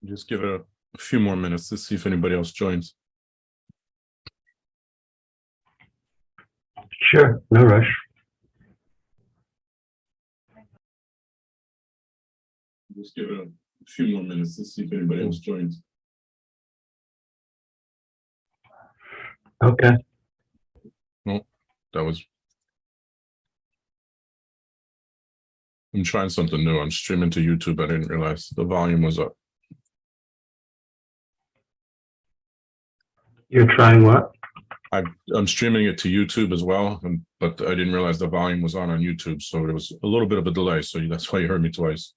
Just give it a few more minutes to see if anybody else joins. Sure, no rush. Just give it a few more minutes to see if anybody else joins. Okay. No, that was. I'm trying something new. I'm streaming to YouTube. I didn't realize the volume was up. You're trying what? I'm streaming it to YouTube as well, but I didn't realize the volume was on YouTube, so there was a little bit of a delay. So that's why you heard me twice.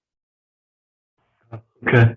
Okay.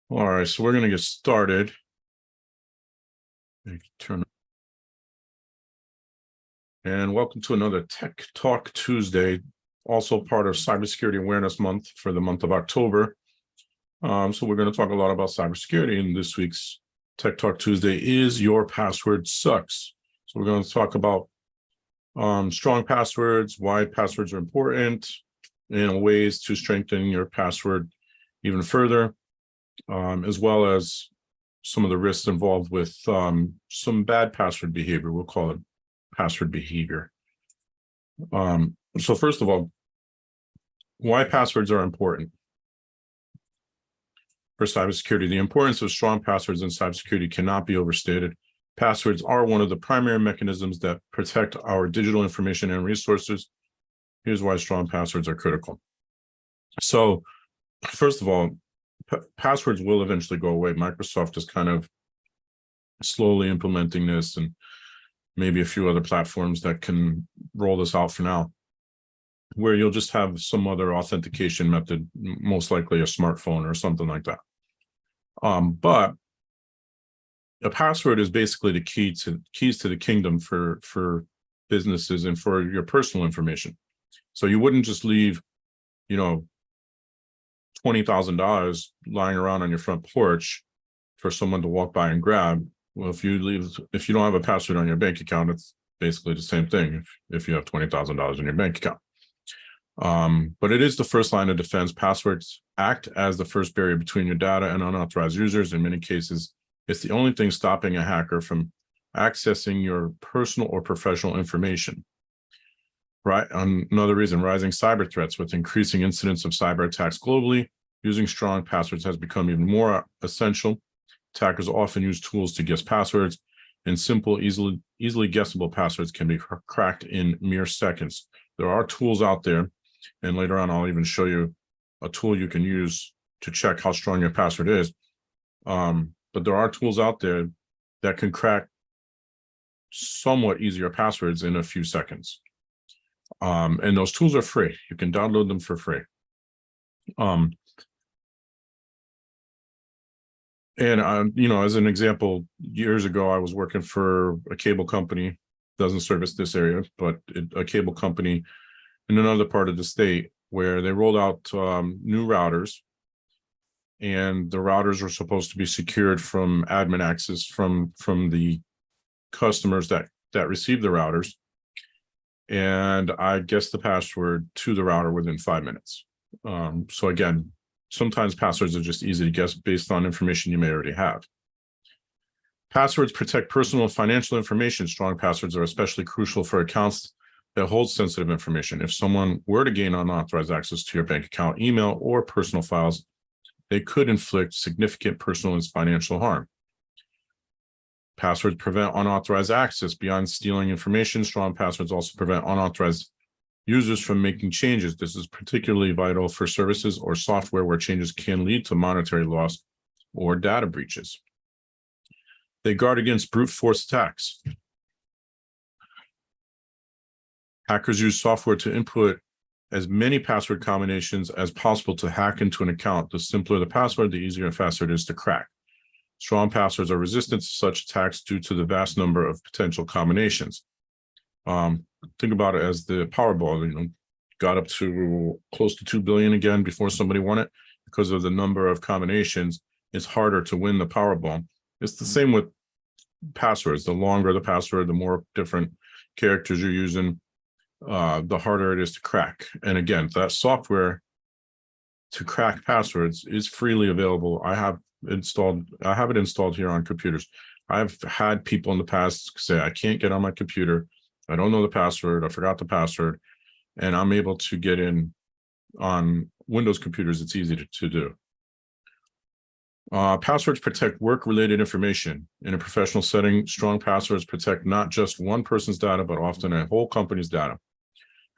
All right, so we're going to get started. And welcome to another Tech Talk Tuesday, also part of Cybersecurity Awareness Month for the month of October. So we're going to talk a lot about cybersecurity, and this week's Tech Talk Tuesday is Your Password Sucks. So we're going to talk about strong passwords, why passwords are important, and ways to strengthen your password even further, as well as some of the risks involved with some bad password behavior. We'll call it password behavior. So first of all, why passwords are important. for cybersecurity. The importance of strong passwords in cybersecurity cannot be overstated. Passwords are one of the primary mechanisms that protect our digital information and resources. Here's why strong passwords are critical. So, first of all, passwords will eventually go away. Microsoft is kind of slowly implementing this, and maybe a few other platforms that can roll this out for now, where you'll just have some other authentication method, most likely a smartphone or something like that. But a password is basically the keys to the kingdom for businesses and for your personal information. So you wouldn't just leave, $20,000 lying around on your front porch for someone to walk by and grab. Well, if you don't have a password on your bank account, it's basically the same thing if you have $20,000 in your bank account. But it is the first line of defense. Passwords act as the first barrier between your data and unauthorized users. In many cases, it's the only thing stopping a hacker from accessing your personal or professional information. Right. Another reason, rising cyber threats. With increasing incidents of cyber attacks globally, using strong passwords has become even more essential. Attackers often use tools to guess passwords, and simple, easily guessable passwords can be cracked in mere seconds. There are tools out there, and later on I'll even show you a tool you can use to check how strong your password is. But there are tools out there that can crack somewhat easier passwords in a few seconds. And those tools are free. You can download them for free. As an example, years ago, I was working for a cable company, doesn't service this area, but a cable company in another part of the state where they rolled out new routers, and the routers were supposed to be secured from admin access from the customers that received the routers. And I guessed the password to the router within 5 minutes. So again, sometimes passwords are just easy to guess based on information you may already have. Passwords protect personal and financial information. Strong passwords are especially crucial for accounts that hold sensitive information. If someone were to gain unauthorized access to your bank account, email, or personal files, they could inflict significant personal and financial harm. Passwords prevent unauthorized access. Beyond stealing information, strong passwords also prevent unauthorized users from making changes. This is particularly vital for services or software where changes can lead to monetary loss or data breaches. They guard against brute force attacks. Hackers use software to input as many password combinations as possible to hack into an account. The simpler the password, the easier and faster it is to crack. Strong passwords are resistant to such attacks due to the vast number of potential combinations. Think about it as the Powerball, got up to close to 2 billion again before somebody won it. Because of the number of combinations, it's harder to win the Powerball. It's the same with passwords. The longer the password, the more different characters you're using, the harder it is to crack. And again, that software to crack passwords is freely available. I have it installed here on computers. I've had people in the past say, I can't get on my computer. I don't know the password. I forgot the password. And I'm able to get in on Windows computers. It's easy to do. Passwords protect work-related information. In a professional setting, strong passwords protect not just one person's data, but often a whole company's data.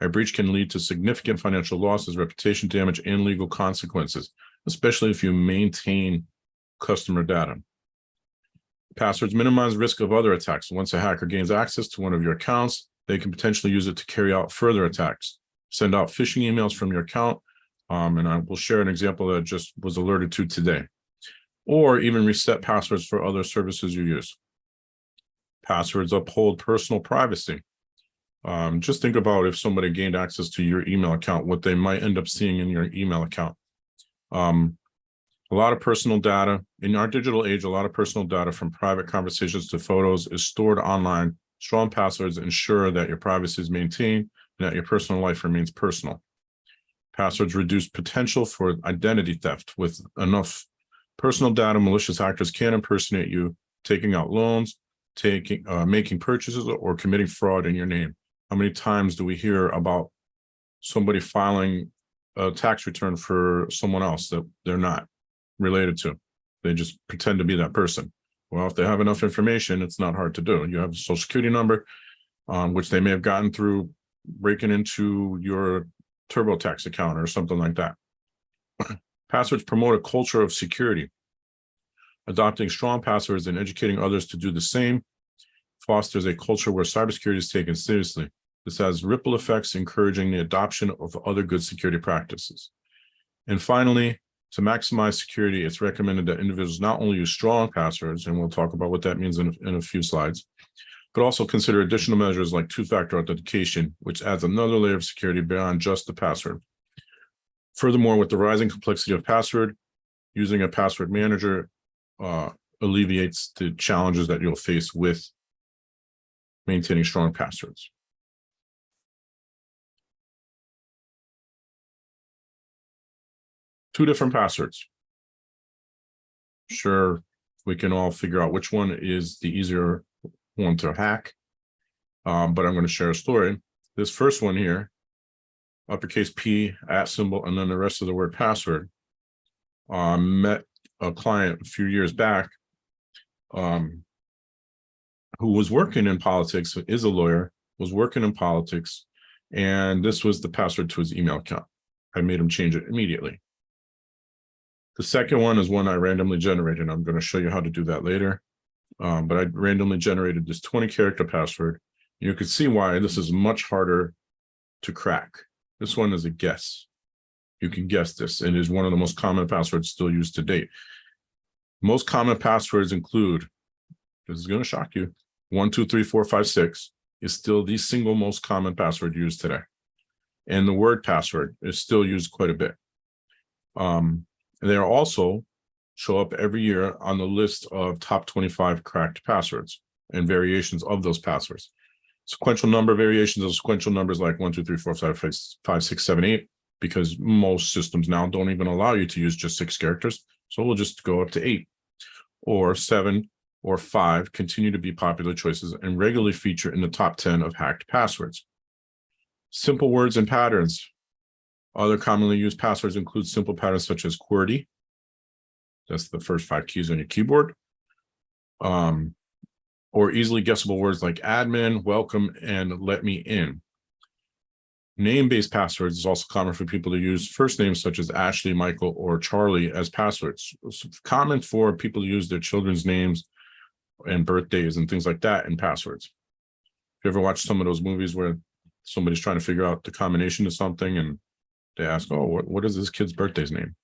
A breach can lead to significant financial losses, reputation damage, and legal consequences, especially if you maintain customer data. Passwords minimize risk of other attacks. Once a hacker gains access to one of your accounts, they can potentially use it to carry out further attacks, send out phishing emails from your account, and I will share an example that just was alerted to today, or even reset passwords for other services you use. Passwords uphold personal privacy. Just think about if somebody gained access to your email account, what they might end up seeing in your email account. A lot of personal data in our digital age, a lot of personal data from private conversations to photos is stored online. Strong passwords ensure that your privacy is maintained and that your personal life remains personal. Passwords reduce potential for identity theft. With enough personal data, malicious hackers can impersonate you, taking out loans, making purchases, or committing fraud in your name. How many times do we hear about somebody filing a tax return for someone else that they're not? related to. They just pretend to be that person. Well, if they have enough information, it's not hard to do. You have a social security number, which they may have gotten through breaking into your TurboTax account or something like that. Passwords promote a culture of security. Adopting strong passwords and educating others to do the same fosters a culture where cybersecurity is taken seriously. This has ripple effects, encouraging the adoption of other good security practices. And finally, to maximize security, it's recommended that individuals not only use strong passwords, and we'll talk about what that means in a few slides, but also consider additional measures like two-factor authentication, which adds another layer of security beyond just the password. Furthermore, with the rising complexity of password, using a password manager alleviates the challenges that you'll face with maintaining strong passwords. Two different passwords. Sure, we can all figure out which one is the easier one to hack, but I'm going to share a story. This first one here, uppercase P, @ symbol, and then the rest of the word password. Met a client a few years back who was working in politics, is a lawyer, was working in politics, and this was the password to his email account. I made him change it immediately. The second one is one I randomly generated. I'm going to show you how to do that later. But I randomly generated this 20-character password. You can see why this is much harder to crack. This one is a guess. You can guess this. It is one of the most common passwords still used to date. Most common passwords include, this is going to shock you, 1, 2, 3, 4, 5, 6 is still the single most common password used today. And the word password is still used quite a bit. They are also show up every year on the list of top 25 cracked passwords and variations of those passwords. Sequential number variations of sequential numbers like 1, 2, 3, 4, 5, 6, 7, 8, because most systems now don't even allow you to use just 6 characters. So we'll just go up to 8, or 7, or 5 continue to be popular choices and regularly feature in the top 10 of hacked passwords. Simple words and patterns. Other commonly used passwords include simple patterns such as QWERTY. That's the first 5 keys on your keyboard. Or easily guessable words like admin, welcome, and let me in. Name-based passwords is also common for people to use first names such as Ashley, Michael, or Charlie as passwords. It's common for people to use their children's names and birthdays and things like that in passwords. If you ever watched some of those movies where somebody's trying to figure out the combination of something and they ask, oh, what is this kid's birthday's name?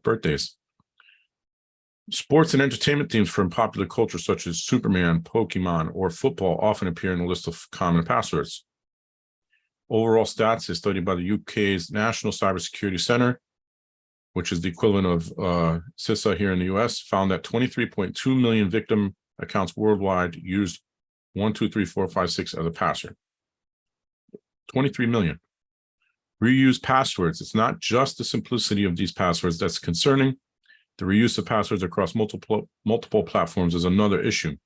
Birthdays. Sports and entertainment themes from popular culture such as Superman, Pokemon, or football often appear in a list of common passwords. Overall stats is studied by the UK's National Cybersecurity Center, which is the equivalent of CISA here in the US, found that 23.2 million victim accounts worldwide used 1, 2, 3, 4, 5, 6 as a password. 23 million. Reuse passwords. It's not just the simplicity of these passwords that's concerning. The reuse of passwords across multiple platforms is another issue.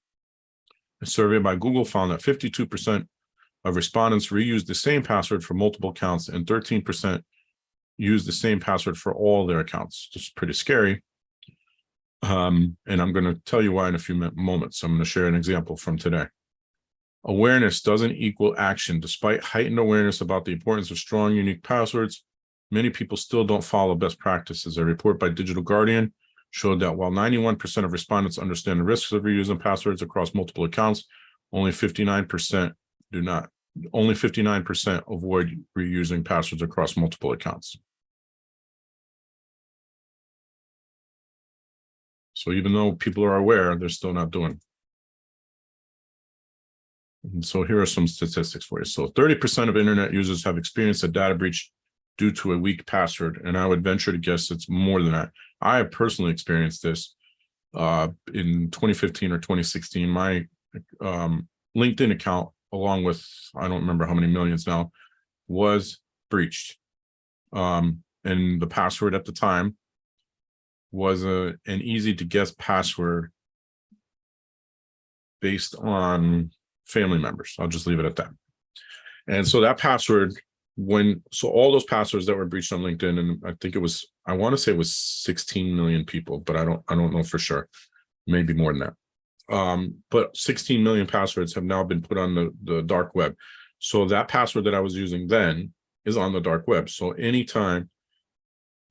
A survey by Google found that 52% of respondents reused the same password for multiple accounts and 13% used the same password for all their accounts. It's pretty scary. And I'm going to tell you why in a few moments. I'm going to share an example from today. Awareness doesn't equal action. Despite heightened awareness about the importance of strong, unique passwords, many people still don't follow best practices. A report by Digital Guardian showed that while 91% of respondents understand the risks of reusing passwords across multiple accounts, only 59% do not. Only 59% avoid reusing passwords across multiple accounts. So even though people are aware, they're still not doing it. And so here are some statistics for you. So 30% of internet users have experienced a data breach due to a weak password. And I would venture to guess it's more than that. I have personally experienced this in 2015 or 2016. My LinkedIn account, along with, I don't remember how many millions now, was breached. And the password at the time was an easy to guess password based on family members. I'll just leave it at that. And so that password, so all those passwords that were breached on LinkedIn, and I think it was, I want to say it was 16 million people, but I don't know for sure. Maybe more than that. But 16 million passwords have now been put on the dark web. So that password that I was using then is on the dark web. So anytime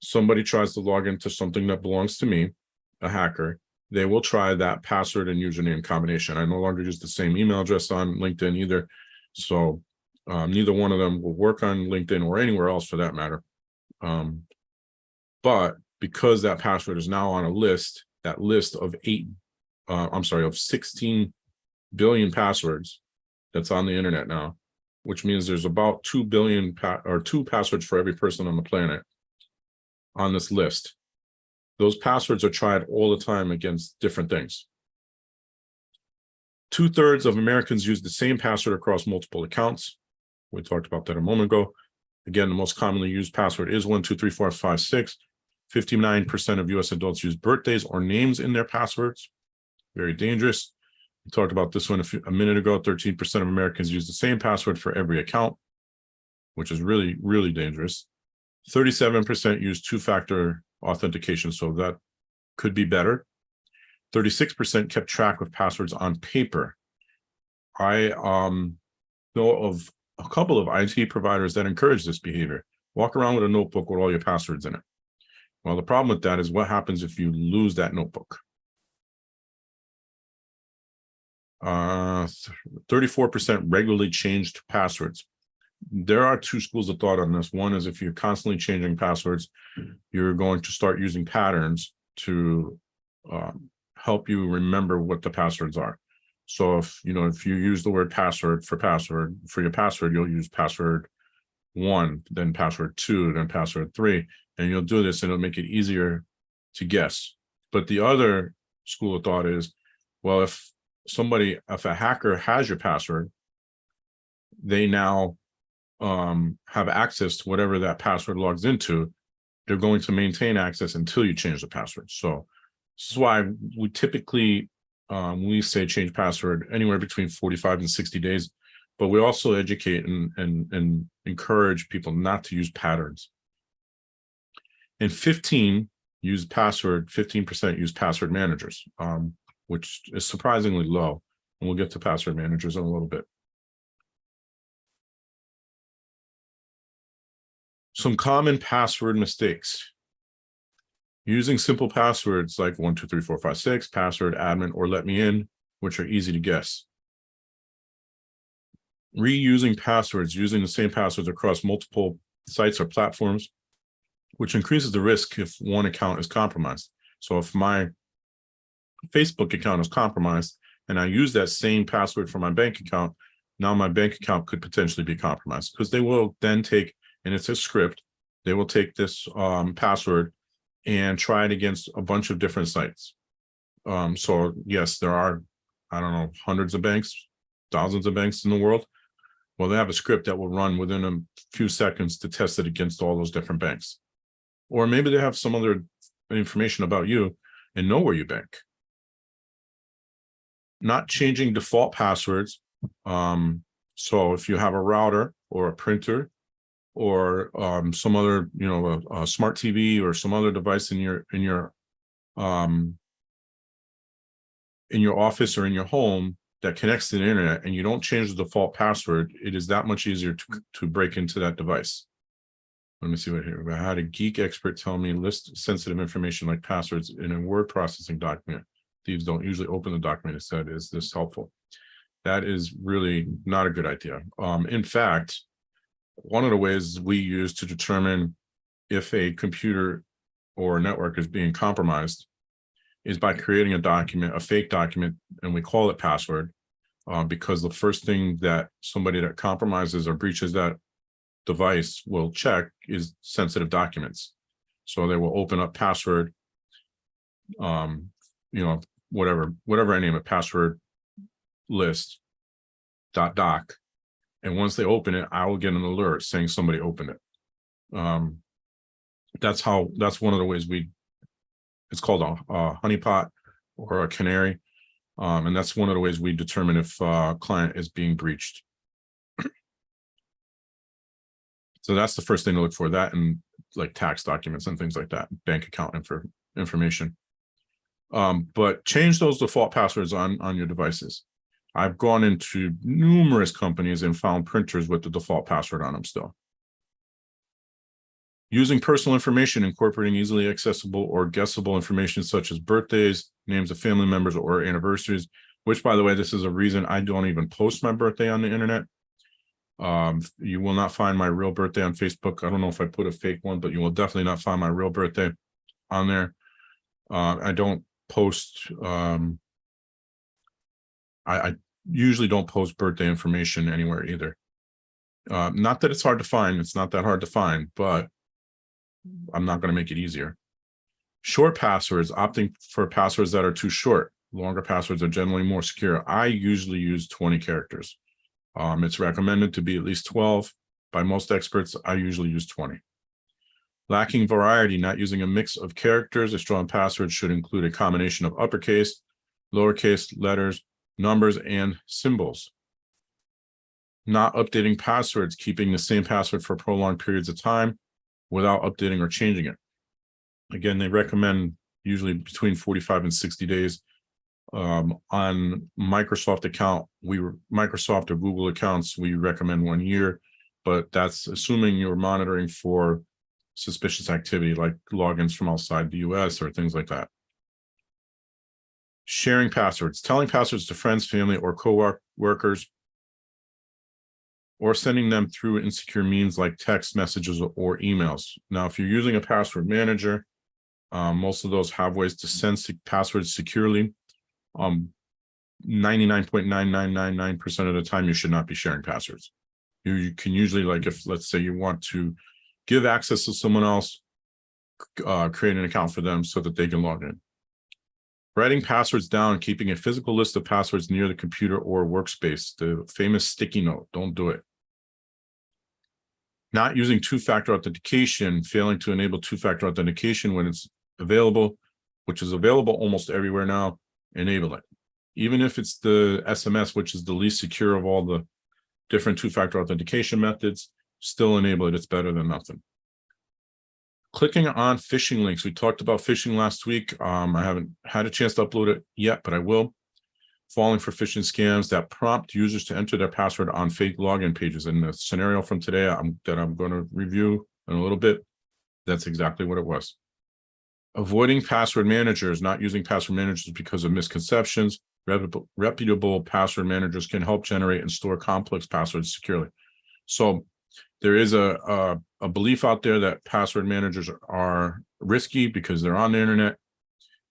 somebody tries to log into something that belongs to me, a hacker, they will try that password and username combination. I no longer use the same email address on LinkedIn either. So neither one of them will work on LinkedIn or anywhere else for that matter. But because that password is now on a list, that list of 16 billion passwords that's on the internet now, which means there's about 2 billion two passwords for every person on the planet on this list. Those passwords are tried all the time against different things. 2/3 of Americans use the same password across multiple accounts. We talked about that a moment ago. Again, the most commonly used password is 1234556. 59% of US adults use birthdays or names in their passwords. Very dangerous. We talked about this one a minute ago. 13% of Americans use the same password for every account, which is really, really dangerous. 37% use two-factor authentication, so that could be better. 36% kept track of passwords on paper. I know of a couple of IT providers that encourage this behavior. Walk around with a notebook with all your passwords in it. Well, the problem with that is what happens if you lose that notebook? 34% regularly changed passwords. There are two schools of thought on this. One is if you're constantly changing passwords, you're going to start using patterns to help you remember what the passwords are. So if you use the word password for your password, you'll use password 1, then password 2, then password 3, and you'll do this and it'll make it easier to guess. But the other school of thought is, well, if a hacker has your password, they now have access to whatever that password logs into. They're going to maintain access until you change the password. So this is why we typically we say change password anywhere between 45 and 60 days, but we also educate and encourage people not to use patterns. And 15% use password managers, which is surprisingly low. And we'll get to password managers in a little bit. Some common password mistakes. Using simple passwords like 123456, password, admin, or let me in, which are easy to guess. Reusing passwords, using the same passwords across multiple sites or platforms, which increases the risk if one account is compromised. So if my Facebook account is compromised and I use that same password for my bank account, now my bank account could potentially be compromised, because they will then take, and it's a script, they will take this password and try it against a bunch of different sites. So yes, there are, I don't know, hundreds of banks, thousands of banks in the world. Well, they have a script that will run within a few seconds to test it against all those different banks. Or maybe they have some other information about you and know where you bank. Not changing default passwords. So if you have a router or a printer or some other, a smart TV or some other device in your office or in your home that connects to the internet, and you don't change the default password, it is that much easier to break into that device. Let me see what here. I had a geek expert tell me list sensitive information like passwords in a word processing document. Thieves don't usually open the document. It said, is this helpful? That is really not a good idea. In fact, one of the ways we use to determine if a computer or a network is being compromised is by creating a document, a fake document, and we call it password, because the first thing that somebody that compromises or breaches that device will check is sensitive documents. So they will open up password, whatever I name it, password list .doc. And once they open it, I will get an alert saying somebody opened it. That's one of the ways it's called a honeypot or a canary. And that's one of the ways we determine if a client is being breached. So that's the first thing to look for, that and like tax documents and things like that, bank account information. But change those default passwords on your devices. I've gone into numerous companies and found printers with the default password on them still. Using personal information, incorporating easily accessible or guessable information such as birthdays, names of family members, or anniversaries, which, by the way, this is a reason I don't even post my birthday on the internet. You will not find my real birthday on Facebook. I don't know if I put a fake one, but you will definitely not find my real birthday on there. I don't post, I usually don't post birthday information anywhere either. Not that it's hard to find, it's not that hard to find, but I'm not going to make it easier. Short passwords, opting for passwords that are too short. Longer passwords are generally more secure. I usually use 20 characters. It's recommended to be at least 12. By most experts, I usually use 20. Lacking variety, not using a mix of characters. A strong password should include a combination of uppercase, lowercase letters, numbers, and symbols. Not updating passwords, keeping the same password for prolonged periods of time without updating or changing it. Again, they recommend usually between 45 and 60 days. On Microsoft account, Microsoft or Google accounts, we recommend 1 year, but that's assuming you're monitoring for suspicious activity like logins from outside the US or things like that. Sharing passwords, telling passwords to friends, family, or co-workers, or sending them through insecure means like text messages or emails. Now, if you're using a password manager, most of those have ways to send passwords securely. 99.9999% of the time, you should not be sharing passwords. You can usually, like, if let's say you want to give access to someone else, create an account for them so that they can log in. Writing passwords down, keeping a physical list of passwords near the computer or workspace, the famous sticky note, don't do it. Not using two-factor authentication, failing to enable two-factor authentication when it's available, which is available almost everywhere now, enable it. Even if it's the SMS, which is the least secure of all the different two-factor authentication methods, still enable it. It's better than nothing. Clicking on phishing links. We talked about phishing last week. I haven't had a chance to upload it yet, but I will. Falling for phishing scams that prompt users to enter their password on fake login pages. In the scenario from today that I'm going to review in a little bit, that's exactly what it was. Avoiding password managers, not using password managers because of misconceptions. Reputable password managers can help generate and store complex passwords securely. So there is a belief out there that password managers are risky because they're on the internet.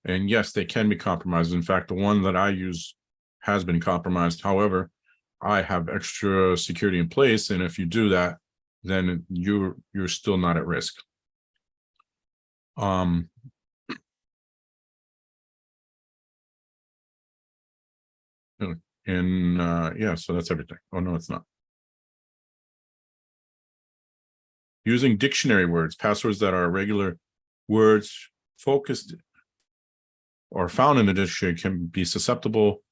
And yes, they can be compromised. In fact, the one that I use has been compromised. However, I have extra security in place. And if you do that, then you're still not at risk. Yeah, so that's everything. Oh, no, it's not. Using dictionary words, passwords that are regular words focused or found in the dictionary can be susceptible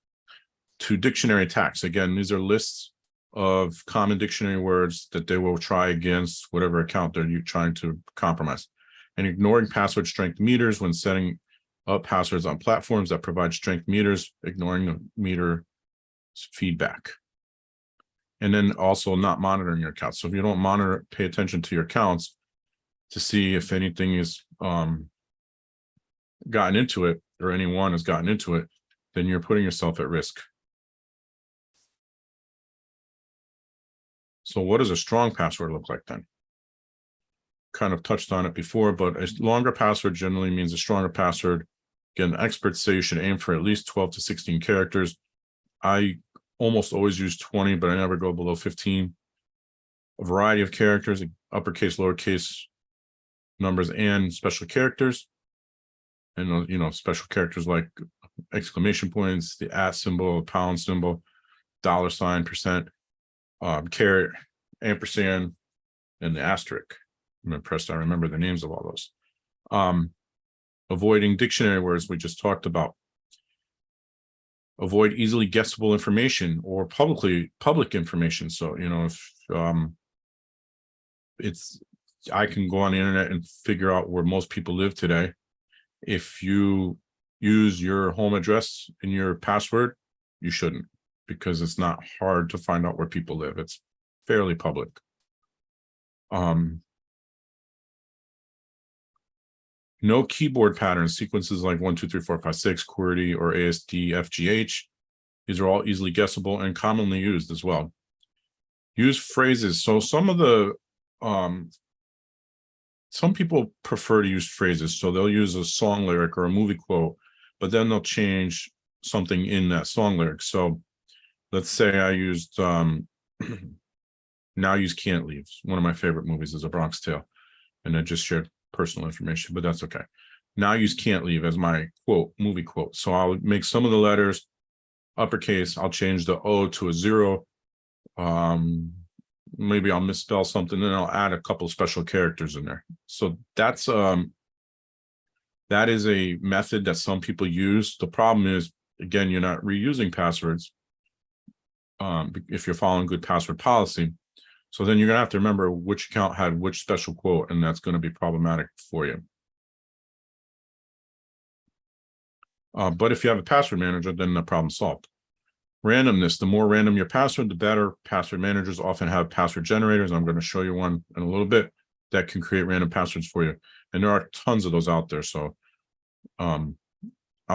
to dictionary attacks. Again, these are lists of common dictionary words that they will try against whatever account they're trying to compromise. And ignoring password strength meters when setting up passwords on platforms that provide strength meters, ignoring the meter feedback. And then also not monitoring your accounts. So if you don't monitor, pay attention to your accounts to see if anything is gotten into it or anyone has gotten into it, then you're putting yourself at risk. So what does a strong password look like then? Kind of touched on it before, but a longer password generally means a stronger password. Again, experts say you should aim for at least 12 to 16 characters. I almost always use 20, but I never go below 15. A variety of characters, uppercase, lowercase, numbers, and special characters. And, you know, special characters like exclamation points, the @ symbol, pound symbol, $, percent, caret, ampersand, and the asterisk. I'm impressed I remember the names of all those. Avoiding dictionary words we just talked about. Avoid easily guessable information or public information. So, you know, if it's I can go on the internet and figure out where most people live today. If you use your home address in your password, you shouldn't, because it's not hard to find out where people live. It's fairly public. No keyboard patterns, sequences like 1, 2, 3, 4, 5, 6, QWERTY, or ASD, FGH. These are all easily guessable and commonly used as well. Use phrases. So some of the, some people prefer to use phrases. So they'll use a song lyric or a movie quote, but then they'll change something in that song lyric. So let's say I used, Now Use Can't Leave. One of my favorite movies is A Bronx Tale. And I just shared personal information, but that's okay. Now Use Can't Leave as my quote, movie quote. So I'll make some of the letters uppercase. I'll change the O to a 0. Maybe I'll misspell something, and I'll add a couple of special characters in there. So that's that is a method that some people use. The problem is, again, you're not reusing passwords if you're following good password policy. So then you're gonna have to remember which account had which special quote, and that's going to be problematic for you. But if you have a password manager, then the problem's solved. Randomness, the more random your password, the better. Password managers often have password generators. I'm going to show you one in a little bit that can create random passwords for you. And there are tons of those out there. So I'll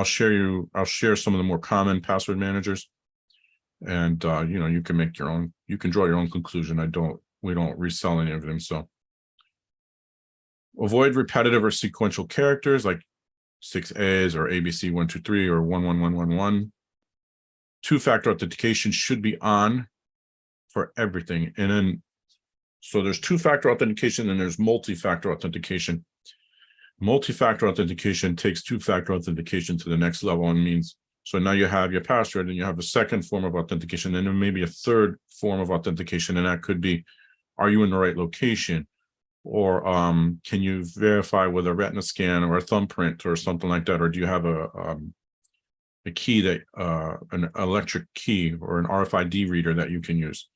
share some of the more common password managers. And you know, you can make your own, you can draw your own conclusion. We don't resell any of them. So avoid repetitive or sequential characters like 6 A's or ABC 1 2 3 or 11111. Two-factor authentication should be on for everything. And then, so there's two-factor authentication and there's multi-factor authentication. Multi-factor authentication takes two-factor authentication to the next level and means, so now you have your password and you have a second form of authentication, and then maybe a third form of authentication. And that could be, are you in the right location? Or can you verify with a retina scan or a thumbprint or something like that? Or do you have a key that an electric key or an RFID reader that you can use?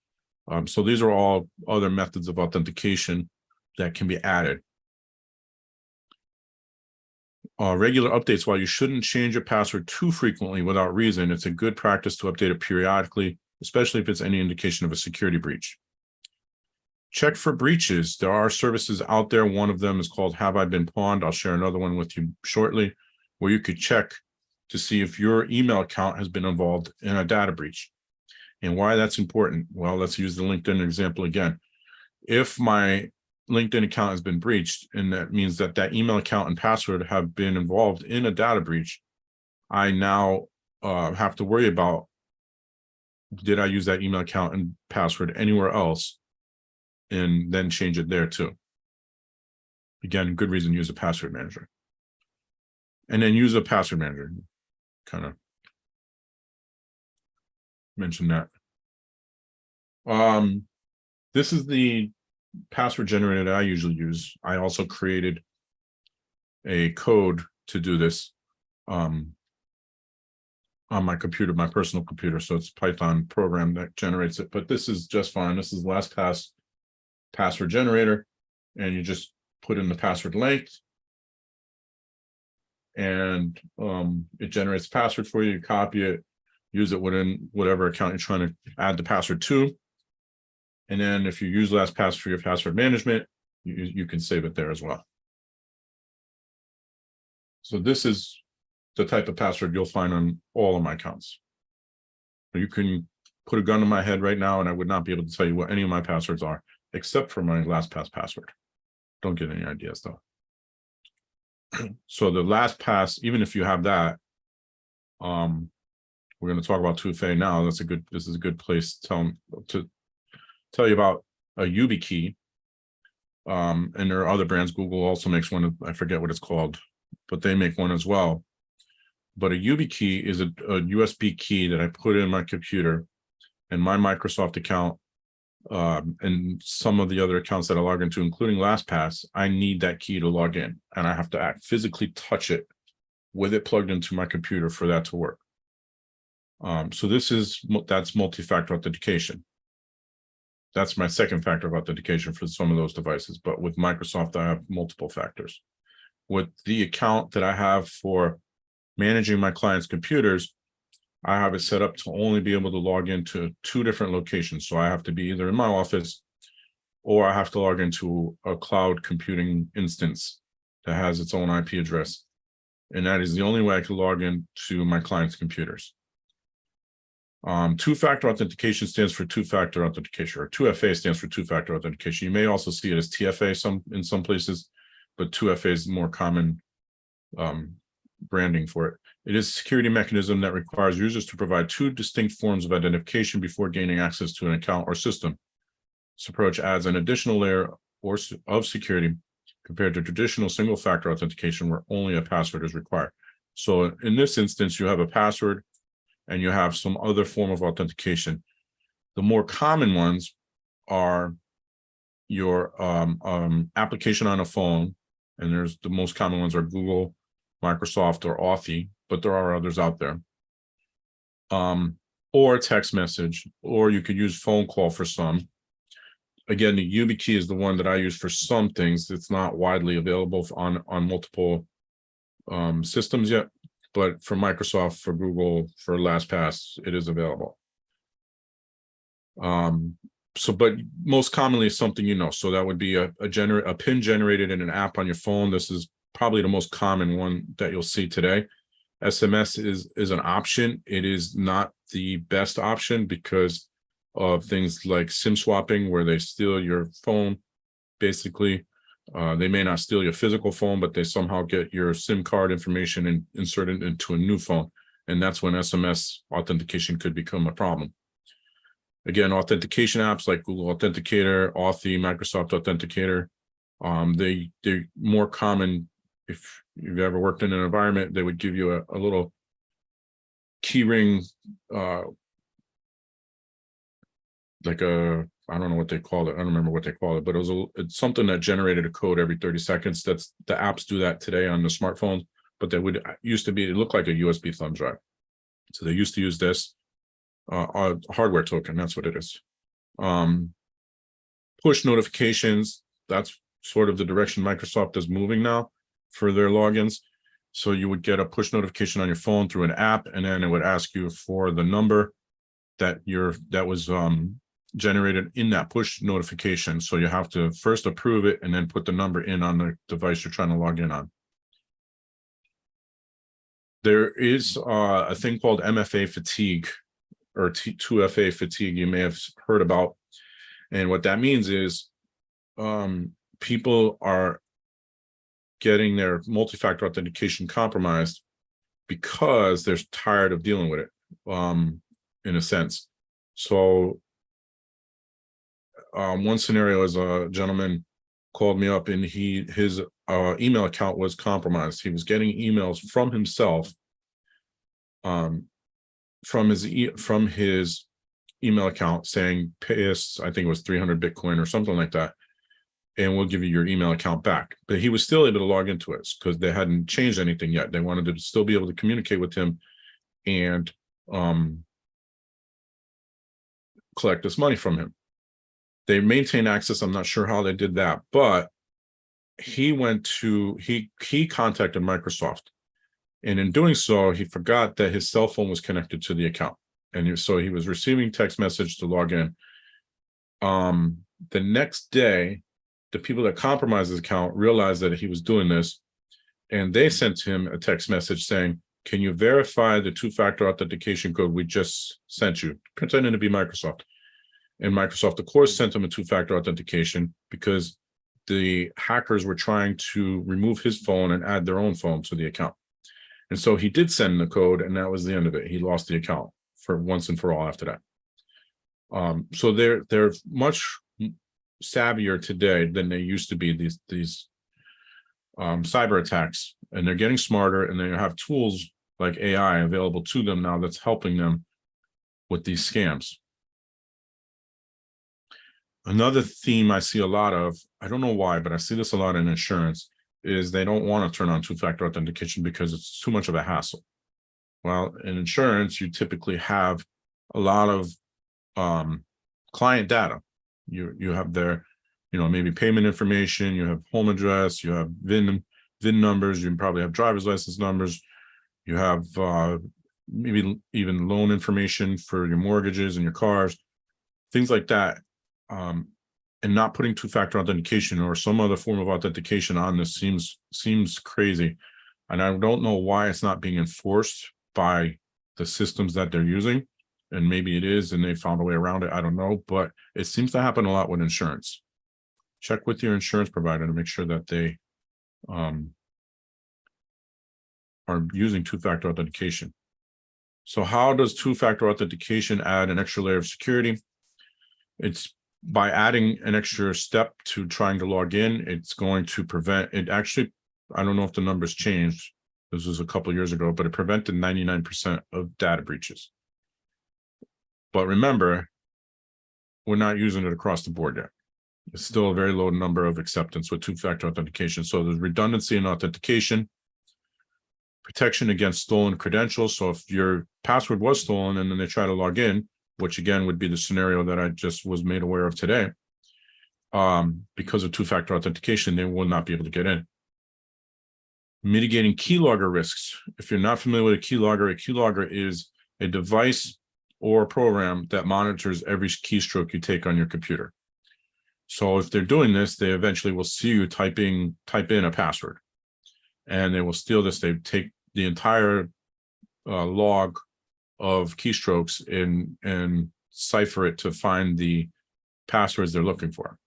So these are all other methods of authentication that can be added. Regular updates. While you shouldn't change your password too frequently without reason, it's a good practice to update it periodically, especially if it's any indication of a security breach. Check for breaches. There are services out there. One of them is called Have I Been Pawned? I'll share another one with you shortly, where you could check to see if your email account has been involved in a data breach. And why that's important? Well, let's use the LinkedIn example again. If my LinkedIn account has been breached, and that means that that email account and password have been involved in a data breach, I now have to worry about, did I use that email account and password anywhere else, and then change it there too. Again, good reason to use a password manager. And then use a password manager. Kind of mention that. This is the password generator that I usually use. I also created a code to do this on my computer, my personal computer. So it's a Python program that generates it, but this is just fine. This is LastPass password generator, and you just put in the password length, and it generates a password for you. You copy it, use it within whatever account you're trying to add the password to. And then if you use LastPass for your password management, you can save it there as well. So this is the type of password you'll find on all of my accounts. You can put a gun to my head right now and I would not be able to tell you what any of my passwords are, except for my LastPass password. Don't get any ideas though. So the LastPass, even if you have that, we're going to talk about 2FA now. This is a good place to tell you about a YubiKey. And there are other brands. Google also makes one. I forget what it's called, but they make one as well. But a YubiKey is a USB key that I put in my computer, and my Microsoft account and some of the other accounts that I log into, including LastPass, I need that key to log in, and I have to physically touch it with it plugged into my computer for that to work. So that's multi-factor authentication. That's my second factor of authentication for some of those devices. But with Microsoft, I have multiple factors. With the account that I have for managing my clients' computers, I have it set up to only be able to log into 2 different locations. So I have to be either in my office or I have to log into a cloud computing instance that has its own IP address. And that is the only way I can log into my client's computers. Two-factor authentication stands for two-factor authentication, or 2FA stands for two-factor authentication. You may also see it as TFA in some places, but 2FA is more common branding for it. It is a security mechanism that requires users to provide 2 distinct forms of identification before gaining access to an account or system. This approach adds an additional layer of security compared to traditional single-factor authentication where only a password is required. So in this instance, you have a password and you have some other form of authentication. The more common ones are your application on a phone, and there's the most common ones are Google, Microsoft, or Authy, but there are others out there. Or text message, or you could use phone call for some. Again, the YubiKey is the one that I use for some things. It's not widely available on multiple systems yet, but for Microsoft, for Google, for LastPass, it is available. But most commonly it's something you know. So that would be a PIN generated in an app on your phone. This is probably the most common one that you'll see today. SMS is an option. It is not the best option because of things like SIM swapping, where they steal your phone. Basically, they may not steal your physical phone, but they somehow get your SIM card information and insert it into a new phone. And that's when SMS authentication could become a problem. Again, authentication apps like Google Authenticator, Authy, Microsoft Authenticator, they're more common. If you've ever worked in an environment, they would give you a little key ring, like I don't know what they call it. I don't remember what they call it, but it's something that generated a code every 30 seconds. That's the apps do that today on the smartphones, but they would used to be, it looked like a USB thumb drive. So they used to use this hardware token. That's what it is. Push notifications. That's sort of the direction Microsoft is moving now for their logins. So you would get a push notification on your phone through an app, and then it would ask you for the number that was generated in that push notification. So you have to first approve it and then put the number in on the device you're trying to log in on. There is a thing called MFA fatigue, or 2FA fatigue, you may have heard about. And what that means is people are getting their multi-factor authentication compromised because they're tired of dealing with it, in a sense. So one scenario is a gentleman called me up and his email account was compromised. He was getting emails from himself, from his email account saying, pay us, I think it was 300 Bitcoin or something like that, and we'll give you your email account back. But he was still able to log into it because they hadn't changed anything yet. They wanted to still be able to communicate with him and collect this money from him. They maintain access. I'm not sure how they did that, but he contacted Microsoft. And in doing so, he forgot that his cell phone was connected to the account. And so he was receiving text message to log in. The next day, the people that compromised his account realized that he was doing this, and they sent him a text message saying, can you verify the two-factor authentication code we just sent you, pretending to be Microsoft. And Microsoft, of course, sent him a two-factor authentication because the hackers were trying to remove his phone and add their own phone to the account. And so he did send the code, and that was the end of it. He lost the account for once and for all after that. So they're much savvier today than they used to be, these cyber attacks, and they're getting smarter, and they have tools like AI available to them now that's helping them with these scams. Another theme I see a lot of, I don't know why, but I see this a lot in insurance, is they don't want to turn on two-factor authentication because it's too much of a hassle. Well, in insurance, you typically have a lot of client data. You have their, maybe payment information, you have home address, you have VIN numbers, you probably have driver's license numbers, you have maybe even loan information for your mortgages and your cars, things like that. And not putting two-factor authentication or some other form of authentication on this seems crazy. And I don't know why it's not being enforced by the systems that they're using. And maybe it is, and they found a way around it. I don't know, but it seems to happen a lot with insurance. Check with your insurance provider to make sure that they are using two-factor authentication. So how does two-factor authentication add an extra layer of security? It's by adding an extra step to trying to log in. It's going to prevent it. Actually, I don't know if the numbers changed. This was a couple of years ago, but it prevented 99% of data breaches. But remember, we're not using it across the board yet. It's still a very low number of acceptance with two-factor authentication. So there's redundancy in authentication, protection against stolen credentials. So if your password was stolen and then they try to log in, which again would be the scenario that I just was made aware of today, because of two-factor authentication, they will not be able to get in. Mitigating keylogger risks. If you're not familiar with a keylogger is a device or a program that monitors every keystroke you take on your computer. So if they're doing this, they eventually will see you type in a password, and they will steal this. They take the entire log of keystrokes and cipher it to find the passwords they're looking for.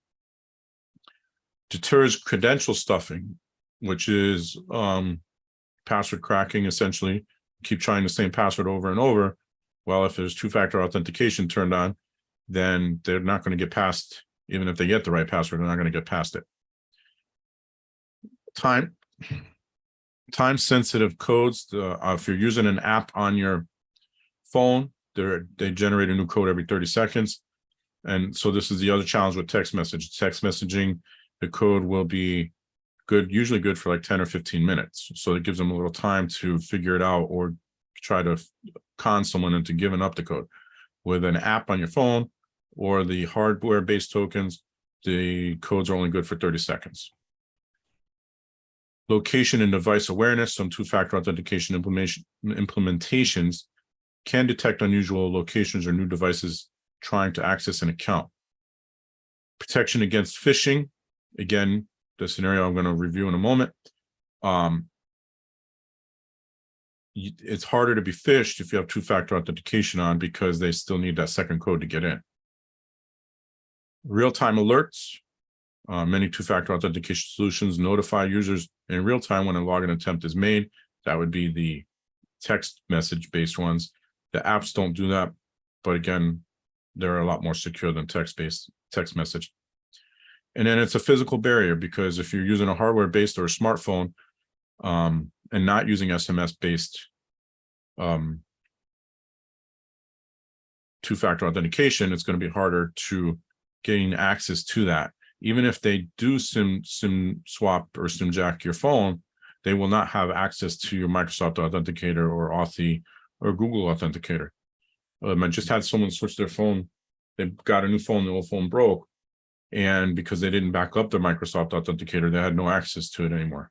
Deters credential stuffing, which is password cracking, essentially. Keep trying the same password over and over. Well, if there's two-factor authentication turned on, then they're not going to get past, even if they get the right password, they're not going to get past it. Time-sensitive codes. If you're using an app on your phone, they generate a new code every 30 seconds. And so this is the other challenge with text messaging. The code will be usually good for like 10 or 15 minutes. So it gives them a little time to figure it out or try to con someone into giving up the code. With an app on your phone or the hardware-based tokens, the codes are only good for 30 seconds. Location and device awareness. Some two-factor authentication implementations can detect unusual locations or new devices trying to access an account. Protection against phishing. Again, the scenario I'm going to review in a moment. It's harder to be phished if you have two-factor authentication on because they still need that second code to get in. Real-time alerts. Many two-factor authentication solutions notify users in real time when a login attempt is made. That would be the text message-based ones. The apps don't do that, but again, they're a lot more secure than text message. And then it's a physical barrier, because if you're using a hardware-based or a smartphone and not using SMS-based two-factor authentication, it's going to be harder to gain access to that. Even if they do SIM swap or SIM jack your phone, they will not have access to your Microsoft Authenticator or Authy or Google Authenticator. I just had someone switch their phone. They got a new phone, the old phone broke. And because they didn't back up their Microsoft Authenticator, they had no access to it anymore.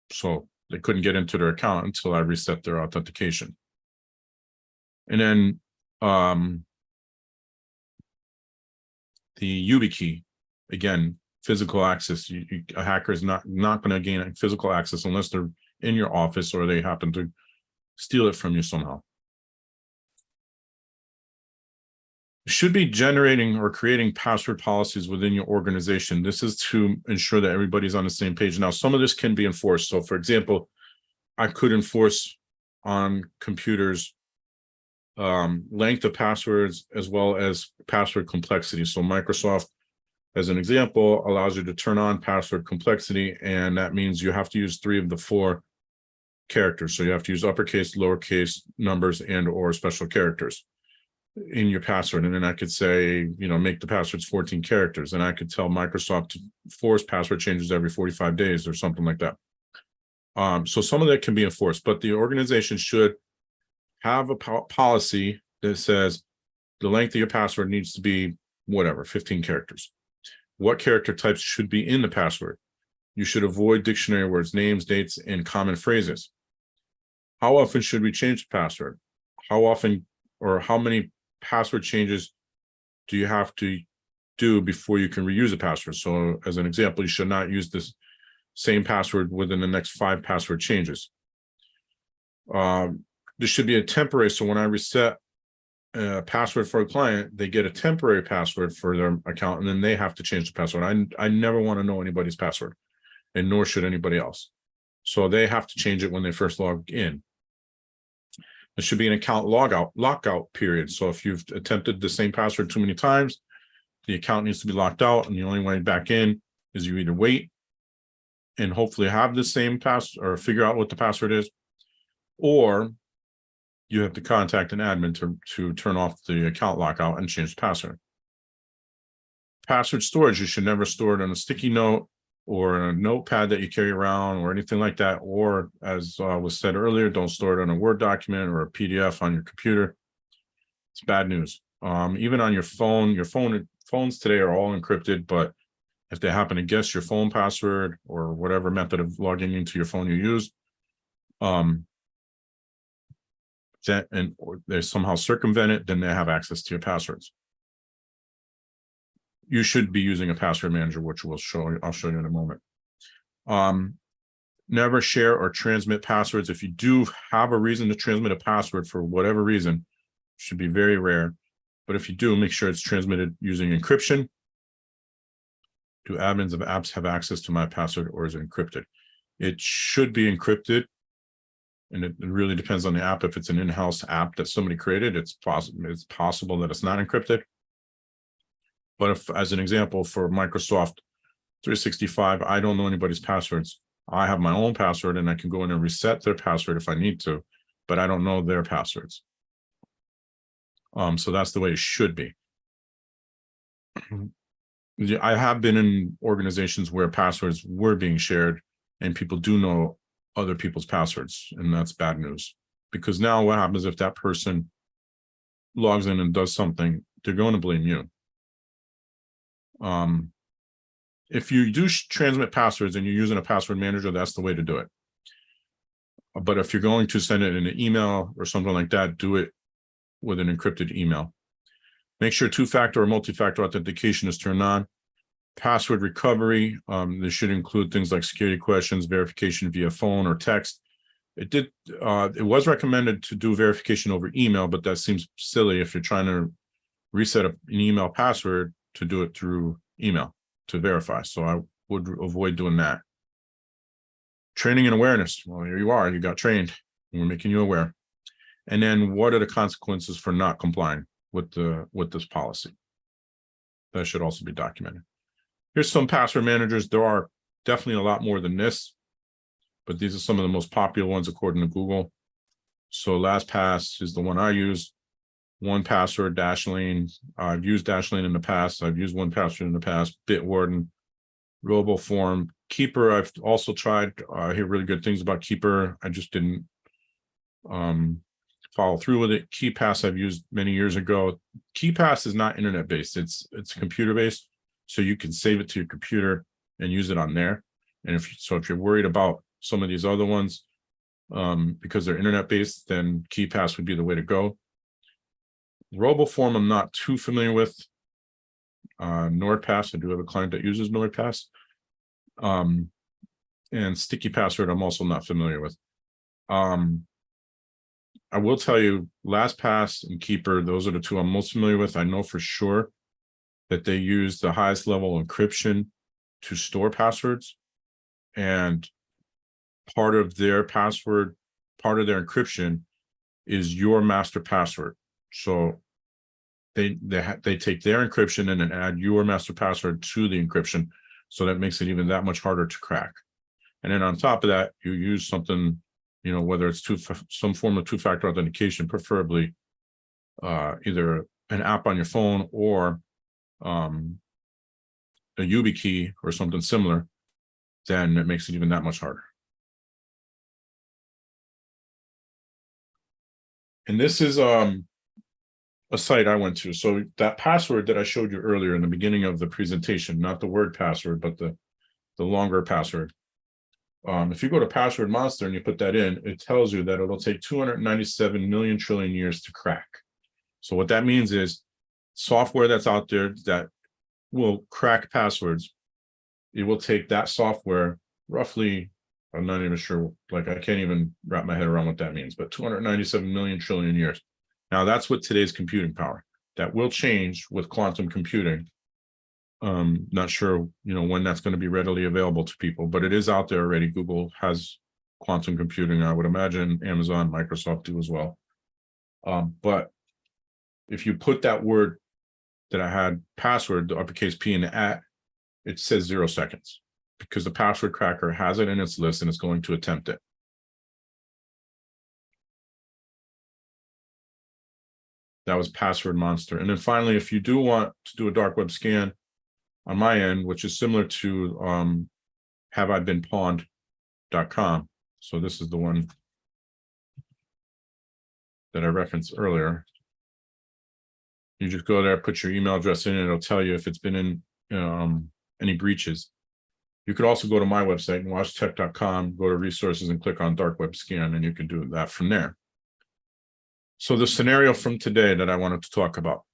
So they couldn't get into their account until I reset their authentication. And then the YubiKey, again, physical access. A hacker is not going to gain physical access unless they're in your office or they happen to steal it from you somehow. Should be generating or creating password policies within your organization. This is to ensure that everybody's on the same page. Now, some of this can be enforced. So, for example, I could enforce on computers length of passwords as well as password complexity. So Microsoft, as an example, allows you to turn on password complexity, and that means you have to use 3 of the 4 characters. So you have to use uppercase, lowercase, numbers, and or special characters in your password. And then I could say, make the passwords 14 characters, and I could tell Microsoft to force password changes every 45 days or something like that. So some of that can be enforced, but the organization should have a policy that says the length of your password needs to be whatever, 15 characters. What character types should be in the password? You should avoid dictionary words, names, dates, and common phrases. How often should we change the password? How often or how many password changes do you have to do before you can reuse a password? So as an example, you should not use this same password within the next 5 password changes. This should be a temporary. So when I reset a password for a client, they get a temporary password for their account, and then they have to change the password. I never want to know anybody's password, and nor should anybody else. So they have to change it when they first log in. There should be an account lockout period. So if you've attempted the same password too many times, the account needs to be locked out, and the only way back in is you either wait and hopefully have the same password or figure out what the password is, or you have to contact an admin to turn off the account lockout and change the password. Password storage, you should never store it on a sticky note or a notepad that you carry around or anything like that. Or as was said earlier, don't store it on a Word document or a PDF on your computer. It's bad news. Even on your phone, phones today are all encrypted, but if they happen to guess your phone password or whatever method of logging into your phone you use, or they somehow circumvent it, then they have access to your passwords. You should be using a password manager, which I'll show you in a moment. Never share or transmit passwords. If you do have a reason to transmit a password for whatever reason, should be very rare. But if you do, make sure it's transmitted using encryption. Do admins of apps have access to my password, or is it encrypted? It should be encrypted. And it really depends on the app. If it's an in-house app that somebody created, it's possible that it's not encrypted. But if, as an example, for Microsoft 365, I don't know anybody's passwords. I have my own password, and I can go in and reset their password if I need to, but I don't know their passwords. So that's the way it should be. I have been in organizations where passwords were being shared, and people do know other people's passwords, and that's bad news. Because now what happens if that person logs in and does something? They're going to blame you. If you do transmit passwords and you're using a password manager, that's the way to do it. But if you're going to send it in an email or something like that, do it with an encrypted email. Make sure two-factor or multi-factor authentication is turned on. Password recovery, this should include things like security questions, verification via phone or text. It was recommended to do verification over email, but that seems silly if you're trying to reset an email password to do it through email to verify. So I would avoid doing that. Training and awareness. Well, here you are, you got trained, and we're making you aware. And then what are the consequences for not complying with this policy? That should also be documented. Here's some password managers. There are definitely a lot more than this, but these are some of the most popular ones according to Google. So LastPass is the one I use. 1Password, Dashlane. I've used Dashlane in the past. I've used 1Password in the past. Bitwarden, RoboForm, Keeper. I've also tried. I hear really good things about Keeper. I just didn't follow through with it. KeePass I've used many years ago. KeePass is not internet based. It's computer based, so you can save it to your computer and use it on there. And if you're worried about some of these other ones because they're internet based, then KeePass would be the way to go. RoboForm I'm not too familiar with. NordPass, I do have a client that uses NordPass. And Sticky Password I'm also not familiar with. I will tell you, LastPass and Keeper, those are the two I'm most familiar with. I know for sure that they use the highest level encryption to store passwords. And part of their password, part of their encryption is your master password. So they take their encryption and then add your master password to the encryption. So that makes it even that much harder to crack. And then on top of that, you use something, whether it's some form of two-factor authentication, preferably either an app on your phone or a YubiKey or something similar, then it makes it even that much harder. And this is a site I went to. So that password that I showed you earlier in the beginning of the presentation, not the word password, but the longer password. If you go to Password Monster and you put that in, it tells you that it'll take 297 million trillion years to crack. So what that means is software that's out there that will crack passwords, it will take that software roughly, I'm not even sure, like I can't even wrap my head around what that means, but 297 million trillion years. Now that's with today's computing power. That will change with quantum computing. Not sure, when that's going to be readily available to people, but it is out there already. Google has quantum computing. I would imagine Amazon, Microsoft do as well. But if you put that word that I had, password, the uppercase P and the @ it says 0 seconds because the password cracker has it in its list and it's going to attempt it. That was Password Monster. And then finally, if you do want to do a dark web scan on my end, which is similar to haveibeenpawned.com. So this is the one that I referenced earlier. You just go there, put your email address in, and it'll tell you if it's been in any breaches. You could also go to my website, washtech.com, go to resources and click on dark web scan, and you can do that from there. So the scenario from today that I wanted to talk about.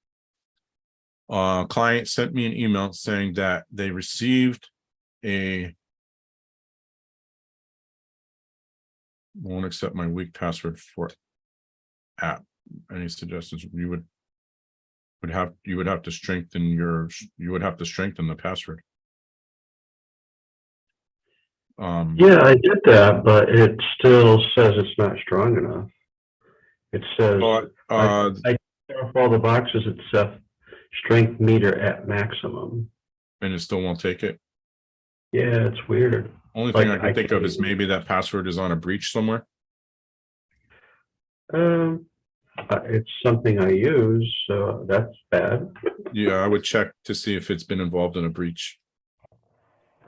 Client sent me an email saying that they received won't accept my weak password for app. Any suggestions? You would have to strengthen the password. Yeah, I did that, but it still says it's not strong enough. It says I turn off all the boxes except strength meter at maximum. And it still won't take it. Yeah, it's weird. Only thing I can think of is maybe that password is on a breach somewhere. It's something I use, so that's bad. Yeah, I would check to see if it's been involved in a breach.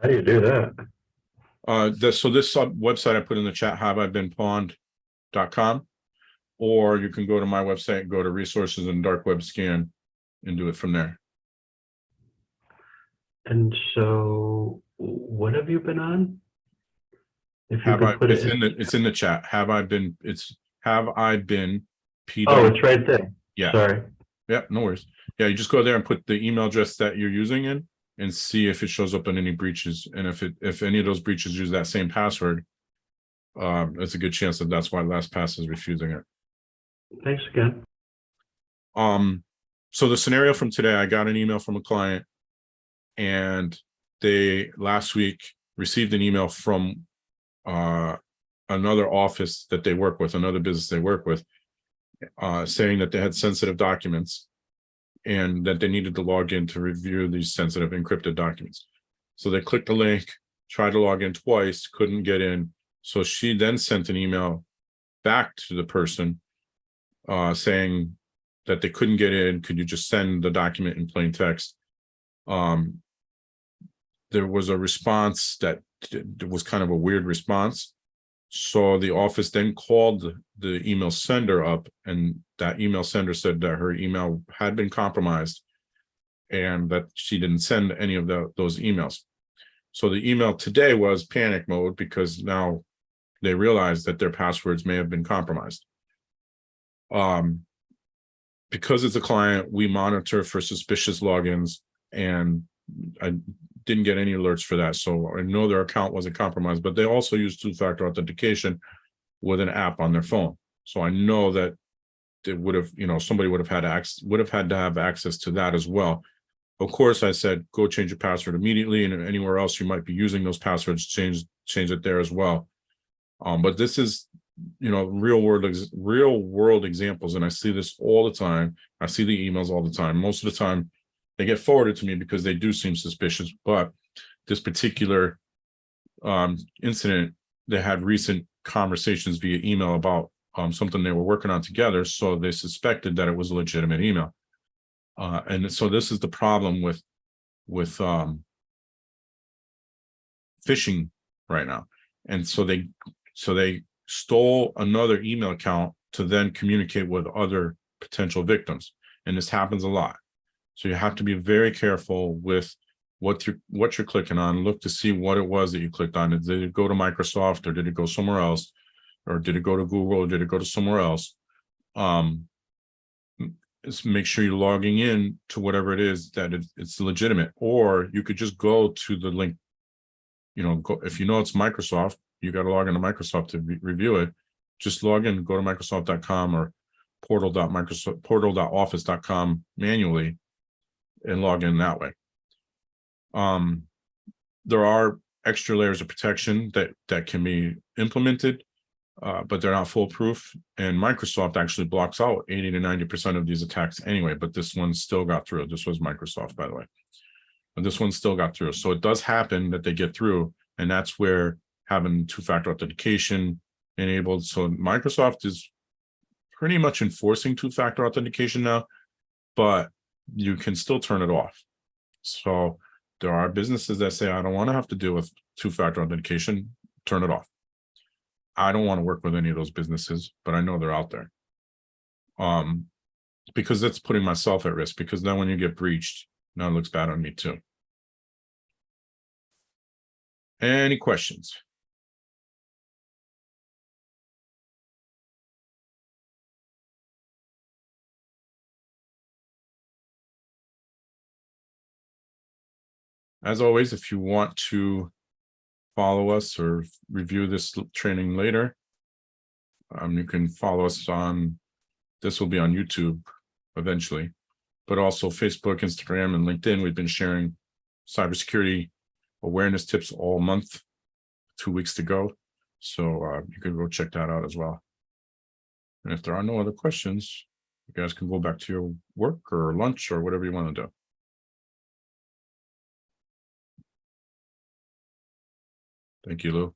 How do you do that? So this website I put in the chat, haveibeenpawned.com, or you can go to my website, go to resources and dark web scan and do it from there. And so what have you been on? If you could put it's in the chat. Have I been P. Oh, it's right there. Yeah. Sorry. Yeah, no worries. Yeah, you just go there and put the email address that you're using in and see if it shows up in any breaches. And if any of those breaches use that same password, it's a good chance that that's why LastPass is refusing it. Thanks again. So the scenario from today, I got an email from a client and they last week received an email from another office that they work with, another business they work with, saying that they had sensitive documents and that they needed to log in to review these sensitive encrypted documents. So they clicked the link, tried to log in twice, couldn't get in. So she then sent an email back to the person saying that they couldn't get in. Could you just send the document in plain text? There was a response that was kind of a weird response. So the office then called the email sender up, and that email sender said that her email had been compromised and that she didn't send any of those emails. So the email today was panic mode because now they realized that their passwords may have been compromised. Because it's a client, we monitor for suspicious logins, and I didn't get any alerts for that. So I know their account wasn't compromised, but they also use two-factor authentication with an app on their phone. So I know that it would have, somebody would have had to have access to that as well. Of course, I said, go change your password immediately, and anywhere else you might be using those passwords, change it there as well. But this is, real world examples, and I see this all the time. I see the emails all the time. Most of the time, they get forwarded to me because they do seem suspicious. But this particular incident, they had recent conversations via email about something they were working on together, so they suspected that it was a legitimate email. And so this is the problem with phishing right now. And so they stole another email account to then communicate with other potential victims. and this happens a lot. So you have to be very careful with what you're clicking on. Look to see what it was that you clicked on. Did it go to Microsoft, or did it go somewhere else, or did it go to Google, or did it go to somewhere else? Just make sure you're logging in to whatever it is that it's legitimate. Or you could just go to the link. If you know it's Microsoft, you got to log into Microsoft to review it. Just log in, go to Microsoft.com or portal.office.com manually and log in that way. There are extra layers of protection that can be implemented, but they're not foolproof. And Microsoft actually blocks out 80 to 90% of these attacks anyway, but this one still got through. This was Microsoft, by the way. But this one still got through. So it does happen that they get through, and that's where having two-factor authentication enabled. So Microsoft is pretty much enforcing two-factor authentication now, but you can still turn it off. So there are businesses that say, I don't want to have to deal with two-factor authentication, turn it off. I don't want to work with any of those businesses, but I know they're out there. Because that's putting myself at risk, because then when you get breached, now it looks bad on me too. Any questions? As always, if you want to follow us or review this training later, you can follow us on, this will be on YouTube eventually, but also Facebook, Instagram, and LinkedIn. We've been sharing cybersecurity awareness tips all month, 2 weeks to go. So you can go check that out as well. And if there are no other questions, you guys can go back to your work or lunch or whatever you want to do. Thank you, Lou.